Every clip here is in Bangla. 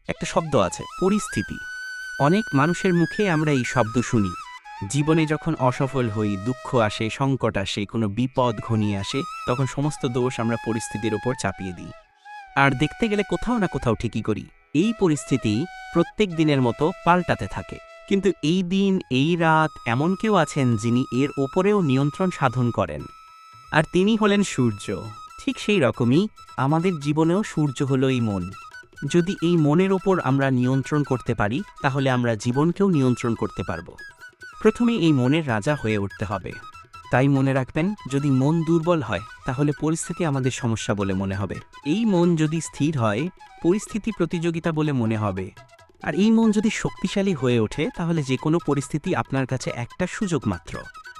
একটা শব্দ আছে, পরিস্থিতি। অনেক মানুষের মুখে আমরা এই শব্দ শুনি। জীবনে যখন অসফল হই, দুঃখ আসে, সংকট আসে, কোনো বিপদ ঘনিয়ে আসে, তখন সমস্ত দোষ আমরা পরিস্থিতির ওপর চাপিয়ে দিই। আর দেখতে গেলে কোথাও না কোথাও ঠিকই করি। এই পরিস্থিতি প্রত্যেক দিনের মতো পাল্টাতে থাকে, কিন্তু এই দিন, এই রাত এমন কেউ আছেন যিনি এর ওপরেও নিয়ন্ত্রণ সাধন করেন, আর তিনি হলেন সূর্য। ঠিক সেই রকমই আমাদের জীবনেও সূর্য হলো এই মন। যদি এই মনের ওপর আমরা নিয়ন্ত্রণ করতে পারি, তাহলে আমরা জীবনকেও নিয়ন্ত্রণ করতে পারব। প্রথমে এই মনের রাজা হয়ে উঠতে হবে। তাই মনে রাখবেন, যদি মন দুর্বল হয় তাহলে পরিস্থিতি আমাদের সমস্যা বলে মনে হবে। এই মন যদি স্থির হয়, পরিস্থিতি প্রতিযোগিতা বলে মনে হবে। আর এই মন যদি শক্তিশালী হয়ে ওঠে, তাহলে যে কোনো পরিস্থিতি আপনার কাছে একটা সুযোগ মাত্র।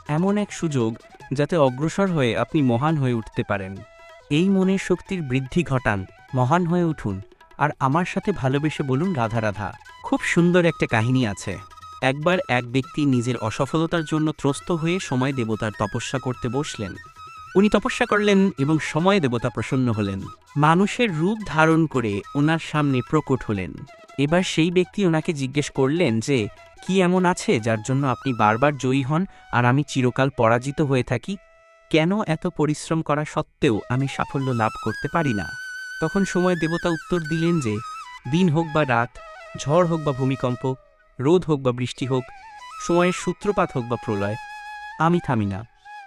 এমন এক সুযোগ যাতে অগ্রসর হয়ে আপনি মহান হয়ে উঠতে পারেন। এই মনের শক্তির বৃদ্ধি ঘটান, মহান হয়ে উঠুন, আর আমার সাথে ভালোবেসে বলুন রাধা রাধা। খুব সুন্দর একটা কাহিনী আছে। একবার এক ব্যক্তি নিজের অসফলতার জন্য ত্রস্ত হয়ে সময় দেবতার তপস্যা করতে বসলেন। উনি তপস্যা করলেন এবং সময় দেবতা প্রসন্ন হলেন। মানুষের রূপ ধারণ করে ওনার সামনে প্রকট হলেন। এবার সেই ব্যক্তি ওনাকে জিজ্ঞেস করলেন যে, কি এমন আছে যার জন্য আপনি বারবার জয়ী হন আর আমি চিরকাল পরাজিত হয়ে থাকি? কেন এত পরিশ্রম করা সত্ত্বেও আমি সাফল্য লাভ করতে পারি না? তখন সময় দেবতা উত্তর দিলেন যে, দিন হোক বা রাত, ঝড় হোক বা ভূমিকম্প, রোদ হোক বা বৃষ্টি হোক, সময়ের সূত্রপাত হোক বা প্রলয়, আমি থামি না,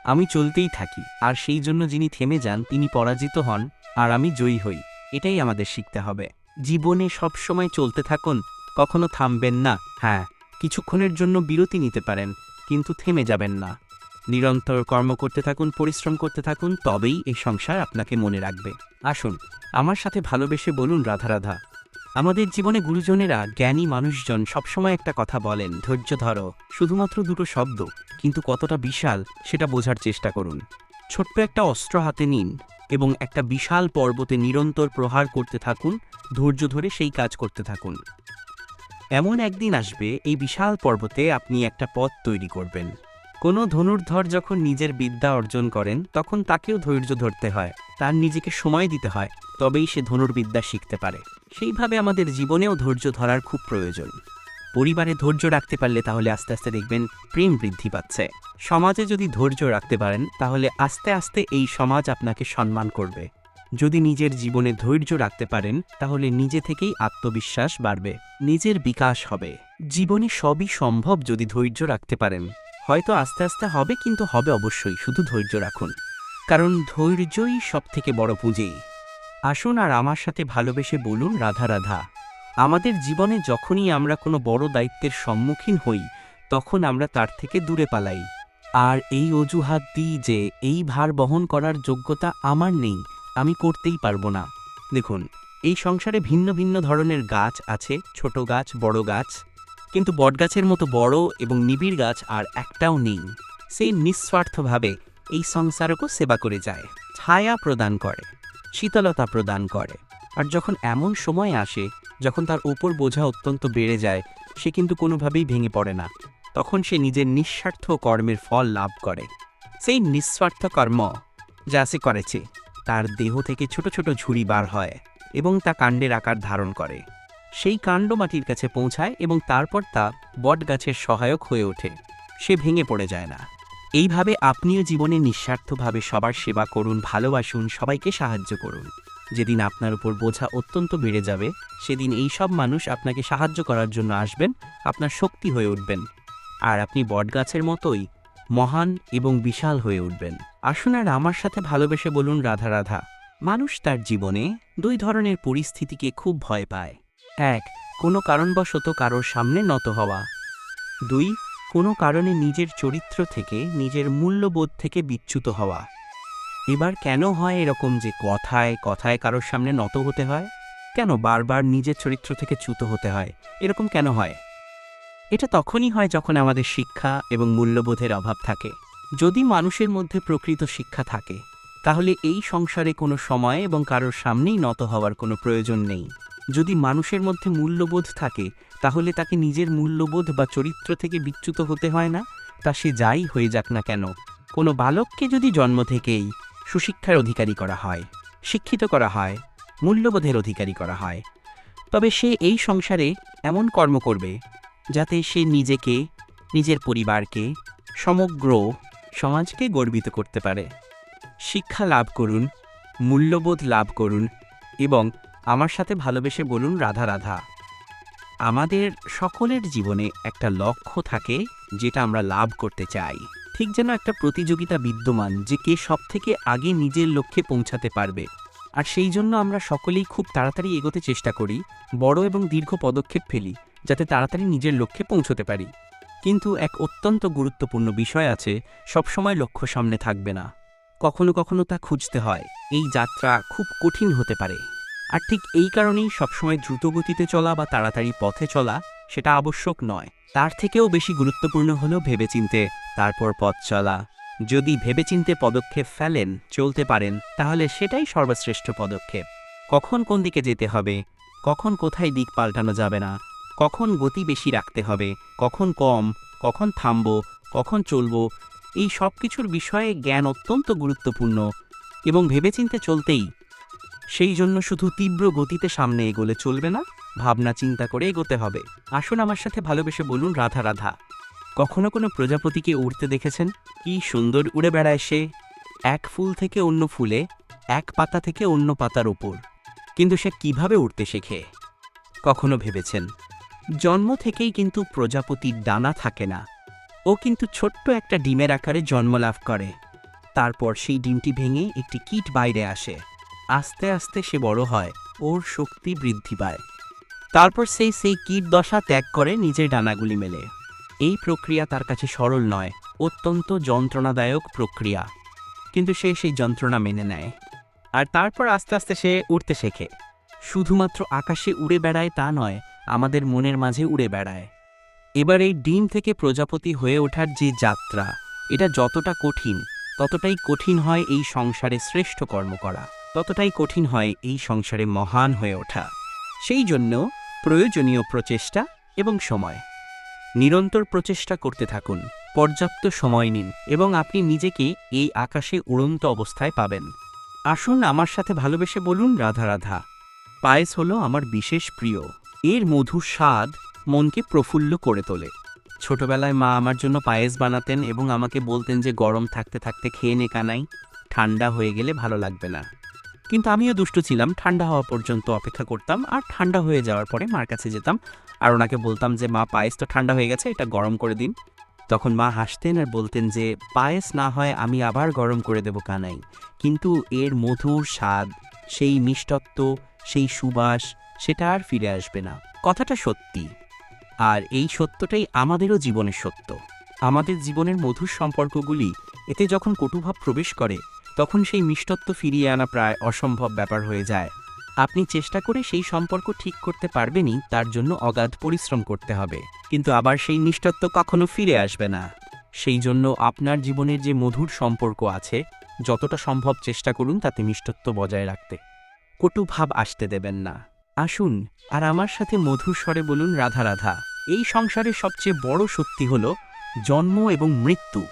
আমি চলতেই থাকি। আর সেই জন্য যিনি থেমে যান তিনি পরাজিত হন, আর আমি জয়ী হই। এটাই আমাদের শিখতে হবে। জীবনে সবসময় চলতে থাকুন, কখনো থামবেন না। হ্যাঁ, কিছুক্ষণের জন্য বিরতি নিতে পারেন, কিন্তু থেমে যাবেন না। নিরন্তর কর্ম করতে থাকুন, পরিশ্রম করতে থাকুন, তবেই এই সংসার আপনাকে মনে রাখবে। আসুন, আমার সাথে ভালোবেসে বলুন রাধা রাধা। আমাদের জীবনে গুরুজনেরা, জ্ঞানী মানুষজন সবসময় একটা কথা বলেন, ধৈর্য ধরো। শুধুমাত্র দুটো শব্দ, কিন্তু কতটা বিশাল সেটা বোঝার চেষ্টা করুন। ছোট্ট একটা অস্ত্র হাতে নিন এবং একটা বিশাল পর্বতে নিরন্তর প্রহার করতে থাকুন, ধৈর্য ধরে সেই কাজ করতে থাকুন। এমন একদিন আসবে, এই বিশাল পর্বতে আপনি একটা পথ তৈরি করবেন। কোনো ধনুর্ধর যখন নিজের বিদ্যা অর্জন করেন, তখন তাকেও ধৈর্য ধরতে হয়, তার নিজেকে সময় দিতে হয়, তবেই সে ধনুর্বিদ্যা শিখতে পারে। সেইভাবে আমাদের জীবনেও ধৈর্য ধরার খুব প্রয়োজন। পরিবারে ধৈর্য রাখতে পারলে তাহলে আস্তে আস্তে দেখবেন প্রেম বৃদ্ধি পাচ্ছে। সমাজে যদি ধৈর্য রাখতে পারেন, তাহলে আস্তে আস্তে এই সমাজ আপনাকে সম্মান করবে। যদি নিজের জীবনে ধৈর্য রাখতে পারেন, তাহলে নিজে থেকেই আত্মবিশ্বাস বাড়বে, নিজের বিকাশ হবে। জীবনে সবই সম্ভব যদি ধৈর্য রাখতে পারেন। হয়তো আস্তে আস্তে হবে, কিন্তু হবে অবশ্যই। শুধু ধৈর্য রাখুন, কারণ ধৈর্যই সবথেকে বড় পুঁজি। আসুন আর আমার সাথে ভালোবেসে বলুন রাধা রাধা। আমাদের জীবনে যখনই আমরা কোনো বড় দায়িত্বের সম্মুখীন হই, তখন আমরা তার থেকে দূরে পালাই। আর এই অজুহাত দিই যে এই ভার বহন করার যোগ্যতা আমার নেই, আমি করতেই পারবো না। দেখুন, এই সংসারে ভিন্ন ভিন্ন ধরনের গাছ আছে, ছোট গাছ, বড় গাছ, কিন্তু বটগাছের মতো বড় এবং নিবিড় গাছ আর একটাও নেই। সেই নিঃস্বার্থভাবে এই সংসারকে সেবা করে যায়, ছায়া প্রদান করে, শীতলতা প্রদান করে। আর যখন এমন সময় আসে যখন তার উপর বোঝা অত্যন্ত বেড়ে যায়, সে কিন্তু কোনোভাবেই ভেঙে পড়ে না। তখন সে নিজের নিঃস্বার্থ কর্মের ফল লাভ করে। সেই নিঃস্বার্থ কর্ম যা সে করেছে, তার দেহ থেকে ছোট ছোট ঝুড়ি বার হয় এবং তা কাণ্ডের আকার ধারণ করে। সেই কাণ্ড মাটির কাছে পৌঁছায় এবং তারপর তা বটগাছের সহায়ক হয়ে ওঠে। সে ভেঙে পড়ে যায় না। এইভাবে আপনিও জীবনে নিঃস্বার্থভাবে সবার সেবা করুন, ভালোবাসুন, সবাইকে সাহায্য করুন। যেদিন আপনার উপর বোঝা অত্যন্ত বেড়ে যাবে, সেদিন এই সব মানুষ আপনাকে সাহায্য করার জন্য আসবেন, আপনার শক্তি হয়ে উঠবেন, আর আপনি বটগাছের মতোই মহান এবং বিশাল হয়ে উঠবেন। আসুন আর আমার সাথে ভালোবেসে বলুন রাধা রাধা। মানুষ তার জীবনে দুই ধরনের পরিস্থিতিকে খুব ভয় পায়। এক, কোনো কারণবশত কারোর সামনে নত হওয়া। দুই, কোনো কারণে নিজের চরিত্র থেকে, নিজের মূল্যবোধ থেকে বিচ্যুত হওয়া। এবার কেন হয় এরকম যে কথায় কথায় কারোর সামনে নত হতে হয়? কেন বারবার নিজের চরিত্র থেকে চ্যুত হতে হয়? এরকম কেন হয়? এটা তখনই হয় যখন আমাদের শিক্ষা এবং মূল্যবোধের অভাব থাকে। যদি মানুষের মধ্যে প্রকৃত শিক্ষা থাকে, তাহলে এই সংসারে কোনো সময় এবং কারোর সামনেই নত হওয়ার কোনো প্রয়োজন নেই। যদি মানুষের মধ্যে মূল্যবোধ থাকে, তাহলে তাকে নিজের মূল্যবোধ বা চরিত্র থেকে বিচ্যুত হতে হয় না, তা সে যাই হয়ে যাক না কেন। কোনো বালককে যদি জন্ম থেকেই সুশিক্ষার অধিকারী করা হয়, শিক্ষিত করা হয়, মূল্যবোধের অধিকারী করা হয়, তবে সে এই সংসারে এমন কর্ম করবে যাতে সে নিজেকে, নিজের পরিবারকে, সমগ্র সমাজকে গর্বিত করতে পারে। শিক্ষা লাভ করুন, মূল্যবোধ লাভ করুন এবং আমার সাথে ভালোবেসে বলুন রাধা রাধা। আমাদের সকলের জীবনে একটা লক্ষ্য থাকে যেটা আমরা লাভ করতে চাই। ঠিক যেন একটা প্রতিযোগিতা বিদ্যমান যে কে সবথেকে আগে নিজের লক্ষ্যে পৌঁছাতে পারবে। আর সেই জন্য আমরা সকলেই খুব তাড়াতাড়ি এগোতে চেষ্টা করি, বড় এবং দীর্ঘ পদক্ষেপ ফেলি যাতে তাড়াতাড়ি নিজের লক্ষ্যে পৌঁছতে পারি। কিন্তু এক অত্যন্ত গুরুত্বপূর্ণ বিষয় আছে, সবসময় লক্ষ্য সামনে থাকবে না, কখনো কখনো তা খুঁজতে হয়। এই যাত্রা খুব কঠিন হতে পারে। আর ঠিক এই কারণেই সবসময় দ্রুতগতিতে চলা বা তাড়াতাড়ি পথে চলা সেটা আবশ্যক নয়। তার থেকেও বেশি গুরুত্বপূর্ণ হলো ভেবেচিন্তে তারপর পথ চলা। যদি ভেবেচিন্তে পদক্ষেপ ফেলেন, চলতে পারেন, তাহলে সেটাই সর্বশ্রেষ্ঠ পদক্ষেপ। কখন কোন দিকে যেতে হবে, কখন কোথায় দিক পাল্টানো যাবে না, কখন গতি বেশি রাখতে হবে, কখন কম, কখন থামব, কখন চলব, এই সব কিছুর বিষয়ে জ্ঞান অত্যন্ত গুরুত্বপূর্ণ এবং ভেবেচিন্তে চলতেই। সেই জন্য শুধু তীব্র গতিতে সামনে এগোলে চলবে না, ভাবনা চিন্তা করে এগোতে হবে। আসুন আমার সাথে ভালোবেসে বলুন রাধা রাধা। কখনো কোনো প্রজাপতিকে উড়তে দেখেছেন? কি সুন্দর উড়ে বেড়ায় সে, এক ফুল থেকে অন্য ফুলে, এক পাতা থেকে অন্য পাতার ওপর। কিন্তু সে কিভাবে উড়তে শেখে? কখনো ভেবেছেন? জন্ম থেকেই কিন্তু প্রজাপতির ডানা থাকে না। ও কিন্তু ছোট্ট একটা ডিমের আকারে জন্ম লাভ করে। তারপর সেই ডিমটি ভেঙে একটি কীট বাইরে আসে। আস্তে আস্তে সে বড় হয়, ওর শক্তি বৃদ্ধি পায়। তারপর সেই কীট দশা ত্যাগ করে নিজের ডানাগুলি মেলে। এই প্রক্রিয়া তার কাছে সরল নয়, অত্যন্ত যন্ত্রণাদায়ক প্রক্রিয়া। কিন্তু সে সেই যন্ত্রণা মেনে নেয়। আর তারপর আস্তে আস্তে সে উড়তে শেখে। শুধুমাত্র আকাশে উড়ে বেড়ায় তা নয়, আমাদের মনের মাঝে উড়ে বেড়ায়। এবার এই ডিম থেকে প্রজাপতি হয়ে ওঠার যে যাত্রা, এটা যতটা কঠিন, ততটাই কঠিন হয় এই সংসারে শ্রেষ্ঠ কর্ম করা, ততটাই কঠিন হয় এই সংসারে মহান হয়ে ওঠা। সেই জন্য প্রয়োজনীয় প্রচেষ্টা এবং সময়। নিরন্তর প্রচেষ্টা করতে থাকুন, পর্যাপ্ত সময় নিন এবং আপনি নিজেকে এই আকাশে উড়ন্ত অবস্থায় পাবেন। আসুন আমার সাথে ভালোবেসে বলুন রাধা রাধা। পায়েস হলো আমার বিশেষ প্রিয়। এর মধুর স্বাদ মনকে প্রফুল্ল করে তোলে। ছোটবেলায় মা আমার জন্য পায়েস বানাতেন এবং আমাকে বলতেন যে গরম থাকতে থাকতে খেয়ে নে কানাই, ঠান্ডা হয়ে গেলে ভালো লাগবে না। কিন্তু আমিও দুষ্টু ছিলাম, ঠান্ডা হওয়া পর্যন্ত অপেক্ষা করতাম, আর ঠান্ডা হয়ে যাওয়ার পরে মার কাছে যেতাম আর ওনাকে বলতাম যে মা পায়েস তো ঠান্ডা হয়ে গেছে, এটা গরম করে দিন। তখন মা হাসতেন আর বলতেন যে পায়েস না হয় আমি আবার গরম করে দেব কানাই, কিন্তু এর মধুর স্বাদ, সেই মিষ্টত্ব, সেই সুবাস, সেটা আর ফিরে আসবে না। কথাটা সত্যি। আর এই সত্যটাই আমাদেরও জীবনের সত্য। আমাদের জীবনের মধুর সম্পর্কগুলি এতে যখন কটুভাব প্রবেশ করে, তখন সেই মিষ্টত্ব ফিরিয়ে আনা প্রায় অসম্ভব ব্যাপার হয়ে যায়। আপনি চেষ্টা করে সেই সম্পর্ক ঠিক করতে পারবেনই, তার জন্য অগাধ পরিশ্রম করতে হবে, কিন্তু আবার সেই মিষ্টত্ব কখনো ফিরে আসবে না। সেই জন্য আপনার জীবনের যে মধুর সম্পর্ক আছে, যতটা সম্ভব চেষ্টা করুন তাতে মিষ্টত্ব বজায় রাখতে। কটুভাব আসতে দেবেন না। আসুন আর আমার সাথে মধুর স্বরে বলুন রাধা রাধা। এই সংসারের সবচেয়ে বড় সত্যি হলো জন্ম এবং মৃত্যু।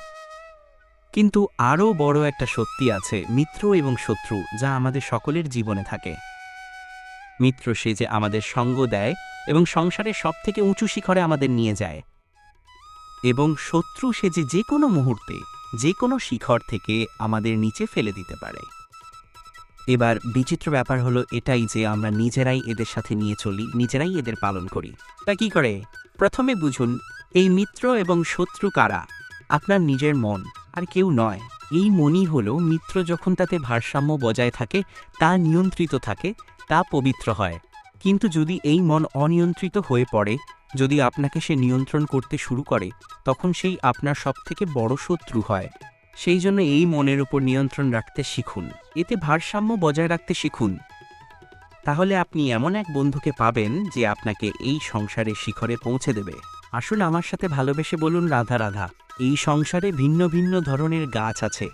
কিন্তু আরও বড় একটা সত্যি আছে, মিত্র এবং শত্রু, যা আমাদের সকলের জীবনে থাকে। মিত্র সে যে আমাদের সঙ্গ দেয় এবং সংসারের সবথেকে উঁচু শিখরে আমাদের নিয়ে যায়, এবং শত্রু সে যে যে কোনো মুহূর্তে যে কোনো শিখর থেকে আমাদের নিচে ফেলে দিতে পারে। এবার বিচিত্র ব্যাপার হলো এটাই যে আমরা নিজেরাই এদের সাথে নিয়ে চলি, নিজেরাই এদের পালন করি। তা কি করে? প্রথমে বুঝুন এই মিত্র এবং শত্রু কারা। আপনার নিজের মন, আর কেউ নয়। এই মনই হলো মিত্র। যখন তাতে ভারসাম্য বজায় থাকে, তা নিয়ন্ত্রিত থাকে, তা পবিত্র হয়। কিন্তু যদি এই মন অনিয়ন্ত্রিত হয়ে পড়ে, যদি আপনাকে সে নিয়ন্ত্রণ করতে শুরু করে, তখন সেই আপনার সবথেকে বড় শত্রু হয়। সেই জন্য এই মনের উপর নিয়ন্ত্রণ রাখতে শিখুন, এতে ভারসাম্য বজায় রাখতে শিখুন। তাহলে আপনি এমন এক বন্ধুকে পাবেন যে আপনাকে এই সংসারের শিখরে পৌঁছে দেবে। আসুন আমার সাথে ভালোবেসে বলুন রাধা রাধা। এই সংসারে ভিন্ন ভিন্ন ধরনের গাছ আছে,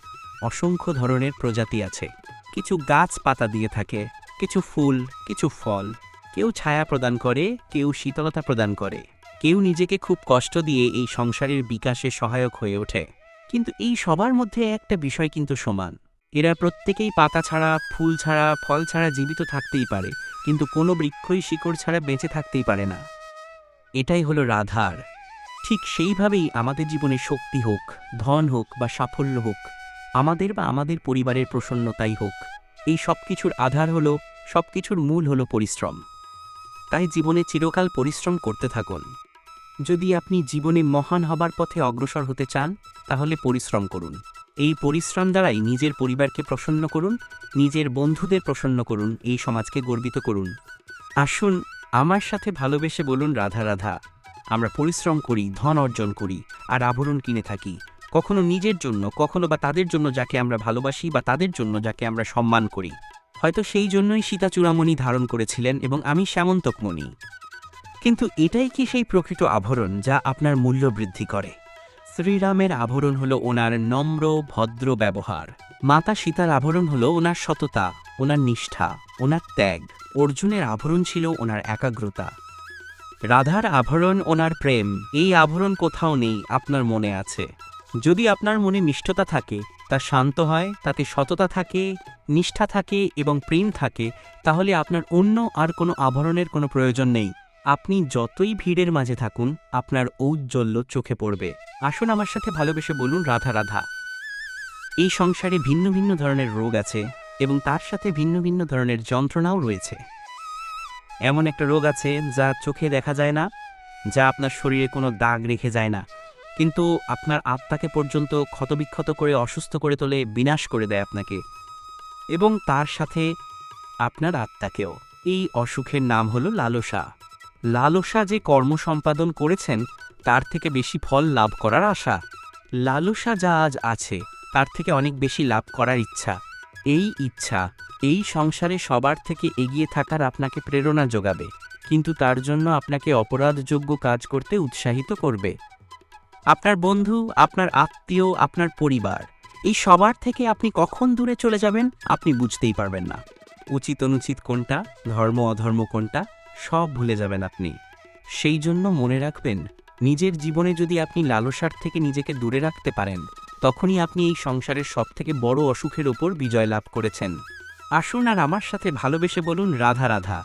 অসংখ্য ধরনের প্রজাতি আছে। কিছু গাছ পাতা দিয়ে থাকে, কিছু ফুল, কিছু ফল। কেউ ছায়া প্রদান করে, কেউ শীতলতা প্রদান করে, কেউ নিজেকে খুব কষ্ট দিয়ে এই সংসারের বিকাশে সহায়ক হয়ে ওঠে। কিন্তু এই সবার মধ্যে একটা বিষয় কিন্তু সমান, এরা প্রত্যেকেই পাতা ছাড়া, ফুল ছাড়া, ফল ছাড়া জীবিত থাকতেই পারে, কিন্তু কোনো বৃক্ষই শিকড় ছাড়া বেঁচে থাকতেই পারে না। এটাই হলো রাধার। ঠিক সেইভাবেই আমাদের জীবনে শক্তি হোক, ধন হোক বা সাফল্য হোক, আমাদের বা আমাদের পরিবারের প্রসন্নতাই হোক, এই সব কিছুর আধার হলো, সব কিছুর মূল হলো পরিশ্রম। তাই জীবনে চিরকাল পরিশ্রম করতে থাকুন। যদি আপনি জীবনে মহান হবার পথে অগ্রসর হতে চান, তাহলে পরিশ্রম করুন। এই পরিশ্রম দ্বারাই নিজের পরিবারকে প্রসন্ন করুন, নিজের বন্ধুদের প্রসন্ন করুন, এই সমাজকে গর্বিত করুন। আসুন আমার সাথে ভালোবেসে বলুন রাধা রাধা। আমরা পরিশ্রম করি, ধন অর্জন করি, আর আভরণ কিনে থাকি, কখনো নিজের জন্য, কখনো বা তাদের জন্য যাকে আমরা ভালোবাসি বা তাদের জন্য যাকে আমরা সম্মান করি। হয়তো সেই জন্যই সীতা চূড়ামণি ধারণ করেছিলেন এবং আমি শ্যামন্তকমণি। কিন্তু এটাই কি সেই প্রকৃত আভরণ যা আপনার মূল্য বৃদ্ধি করে? শ্রীরামের আভরণ হলো ওনার নম্র ভদ্র ব্যবহার। মাতা সীতার আভরণ হলো ওনার সততা, ওনার নিষ্ঠা, ওনার ত্যাগ। অর্জুনের আভরণ ছিল ওনার একাগ্রতা। রাধার আভরণ ওনার প্রেম। এই আভরণ কোথাও নেই, আপনার মনে আছে। যদি আপনার মনে মিষ্টতা থাকে, তা শান্ত হয়, তাতে সততা থাকে, নিষ্ঠা থাকে এবং প্রেম থাকে, তাহলে আপনার অন্য আর কোনো আভরণের কোনো প্রয়োজন নেই। আপনি যতই ভিড়ের মাঝে থাকুন, আপনার ঔজ্জ্বল্য চোখে পড়বে। আসুন আমার সাথে ভালোবেসে বলুন রাধা রাধা। এই সংসারে ভিন্ন ভিন্ন ধরনের রোগ আছে এবং তার সাথে ভিন্ন ভিন্ন ধরনের যন্ত্রণাও রয়েছে। এমন একটা রোগ আছে যা চোখে দেখা যায় না, যা আপনার শরীরে কোনো দাগ রেখে যায় না, কিন্তু আপনার আত্মাকে পর্যন্ত ক্ষতবিক্ষত করে অসুস্থ করে তোলে, বিনাশ করে দেয় আপনাকে এবং তার সাথে আপনার আত্মাকেও। এই অসুখের নাম হলো লালসা। লালসা যে কর্ম সম্পাদন করেছেন তার থেকে বেশি ফল লাভ করার আশা। লালসা যা আজ আছে তার থেকে অনেক বেশি লাভ করার ইচ্ছা। এই ইচ্ছা এই সংসারে সবার থেকে এগিয়ে থাকার আপনাকে প্রেরণা যোগাবে, কিন্তু তার জন্য আপনাকে অপরাধযোগ্য কাজ করতে উৎসাহিত করবে। আপনার বন্ধু, আপনার আত্মীয়, আপনার পরিবার, এই সবার থেকে আপনি কখন দূরে চলে যাবেন আপনি বুঝতেই পারবেন না। উচিত অনুচিত কোনটা, ধর্ম অধর্ম কোনটা, সব ভুলে যাবেন আপনি। সেই জন্য মনে রাখবেন, নিজের জীবনে যদি আপনি লালসার থেকে নিজেকে দূরে রাখতে পারেন, তখনই আপনি এই সংসারের সবথেকে বড় অসুখের ওপর বিজয় লাভ করেছেন। আসুন আর আমার সাথে ভালোবেসে বলুন রাধা রাধা।